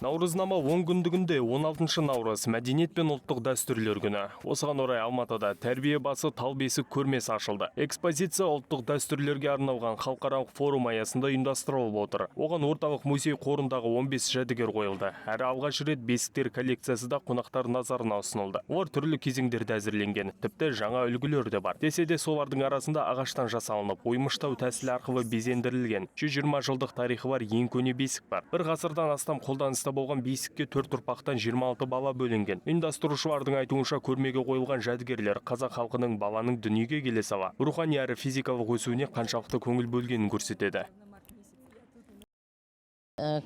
Наурызнама 10 күндігінде 16 наурыз мәдениет пен ұлттық дәстүрлер күні. Осыған орай Алматыда тәрбие басы тал бесік көрмесі ашылды. Экспозиция ұлттық дәстүрлерге арналған халықаралық форум аясында ұйымдастырылып отыр. Оған орталық музей қорындағы 15 жәдігер қойылды. Әрі алғаш рет бесіктер коллекциясы да қонақтар назарына ұсынылды. Олар түрлі кезеңдерде әзірленген, тіпті жаңа үлгілер де бар. Десе де солардың арасында ағаштан жасалынып, оймыштау тәсілі арқылы безендірілген 120 жылдық тарихы бар ең көне бесік бар. Бір ғасырдан астам қолданыста болған бесікке 4 ұрпақтан 26 бала бөлінген. Ұйымдастырушылардың айтуынша көрмеге қойылған жәдігерлер қазақ халқының баланың дүниеге келе сала рухани әрі физикалық өсуіне қаншалықты көңіл бөлгенін көрсетеді.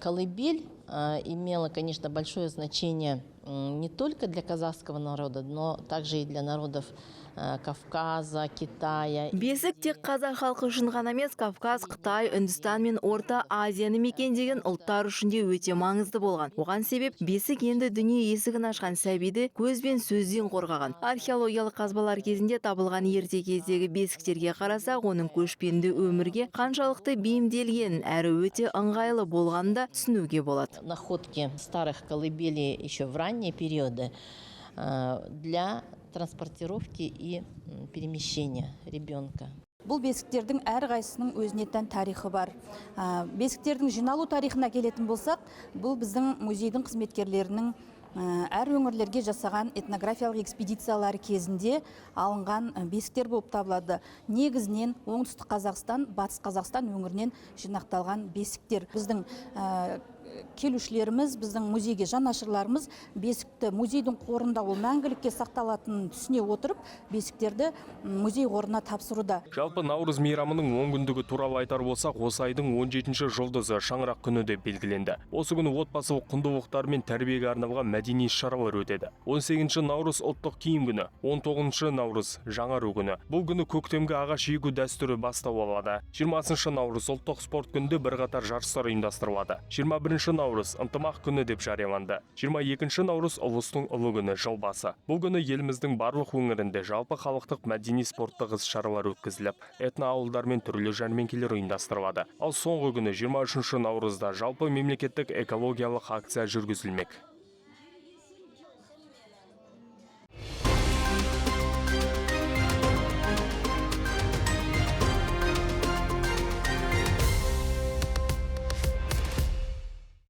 Колыбель имела, конечно, большое значение не только для казахского народа, но также и для народов Кавказа, Китая. Бесік тек қазақ халқы үшін ғана емес, Кавказ, Қытай, Үндістан мен Орта Азияны мекендеген ұлттар үшін де өте маңызды болған. Оған себеп бесік енді дүние есігін ашқан сәбиді көз бен сөзден қорғаған. Археологиялық қазбалар кезінде табылған ерте кездегі бесіктерге қарасақ, оның көшпенді өмірге қаншалықты бейімделген әрі өте ыңғайлы болғанын да түсінуге болады. Находки старых колыбелей еще в ранние периоды для транспортировки и перемещения ребенка. Бұл бесіктердің әрқайсының өзіне тән тарихы бар. Бесіктердің жиналу тарихына келетін болсақ, бұл біздің музейдің қызметкерлерінің әр өңірлерге жасаған этнографиялық экспедициялары кезінде алынған бесіктер болып табылады. Негізінен оңтүстік Қазақстан, батыс Қазақстан өңірінен жинақталған бесіктер. Біздің келушілеріміз, біздің музейге жанашырларымыз бесікті музейдің қорында ол мәңгілікке сақталатынын түсіне отырып, бесіктерді музей қорына тапсыруда. Жалпы Наурыз мейрамының 10 күндігі туралы айтар болсақ, осы айдың 17-ші жұлдызы шаңырақ күні деп белгіленді. Осы күні отбасылық құндылықтар мен тәрбиеге арналған мәдени шаралар өтеді. 18-ші наурыз ұлттық киім күні, 19-ші наурыз жаңару күні. Бұл күні көктемгі ағаш егу дәстүрі бастау алады. 20-ші наурыз ұлттық спорт күнінде бірқатар жарыстар ұйымдастырылады. 21-ші наурыз ынтымақ күні деп жарияланды. 22-ші наурыз ұлыстың ұлы күні жыл басы. Бұл күні еліміздің барлық өңірінде жалпы халықтық мәдени спорттық іс-шаралар өткізіліп, этно ауылдар мен түрлі жәрмеңкелер ұйымдастырылады. Ал соңғы күні 23-ші наурызда жалпы мемлекеттік экологиялық акция жүргізілмек.